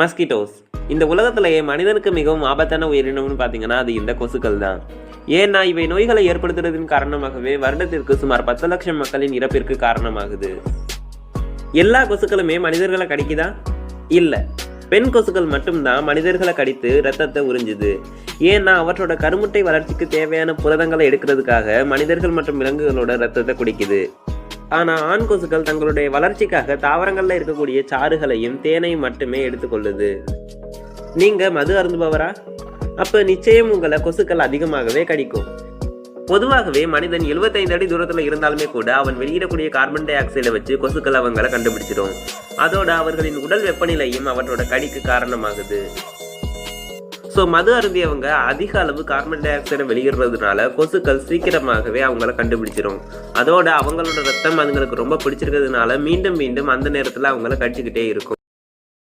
Mosquitoes. இந்த உலகத்திலேயே மனிதனுக்கு மிகவும் ஆபத்தான உயிரினம்னு பார்த்தீங்கன்னா அது இந்த கொசுக்கள் தான். ஏன்னா இவை நோய்களை ஏற்படுத்துறதின் காரணமாகவே வருடத்திற்கு சுமார் 10 லட்சம் மக்களின் இறப்பிற்கு காரணமாகுது. எல்லா கொசுக்களுமே மனிதர்களை கடிக்குதா? இல்ல. பெண் கொசுக்கள் மட்டும்தான் மனிதர்களை கடித்து ரத்தத்தை உறிஞ்சுது. ஏன்னா அவற்றோட கருமுட்டை வளர்ச்சிக்கு தேவையான புரதங்களை எடுக்கிறதுக்காக மனிதர்கள் மற்றும் விலங்குகளோட ரத்தத்தை குடிக்குது. ஆனா ஆண் கொசுக்கள் தங்களுடைய வளர்ச்சிக்காக தாவரங்கள்ல இருக்கக்கூடிய சாறுகளையும் தேனையும் மட்டுமே எடுத்துக்கொள்ளுது. நீங்க மது அருந்துபவரா? அப்ப நிச்சயம் உங்களை கொசுக்கள் அதிகமாகவே கடிக்கும். பொதுவாகவே மனிதன் 75 அடி தூரத்துல இருந்தாலுமே கூட அவன் வெளியிடக்கூடிய கார்பன் டை ஆக்சைடை வச்சு கொசுக்கள் அவங்களை கண்டுபிடிச்சிடும். அதோட அவர்களின் உடல் வெப்பநிலையும் அவற்றோட கடிக்கு காரணமாகுது. ஸோ மது அருந்தியவங்க அதிக அளவு கார்பன் டை ஆக்சைடை வெளியிடுறதுனால கொசுக்கள் சீக்கிரமாகவே அவங்கள கண்டுபிடிச்சிடும். அதோட அவங்களோட ரத்தம் அதுங்களுக்கு ரொம்ப பிடிச்சிருக்கிறதுனால மீண்டும் மீண்டும் அந்த நேரத்தில் அவங்கள கடிச்சிக்கிட்டே இருக்கும்.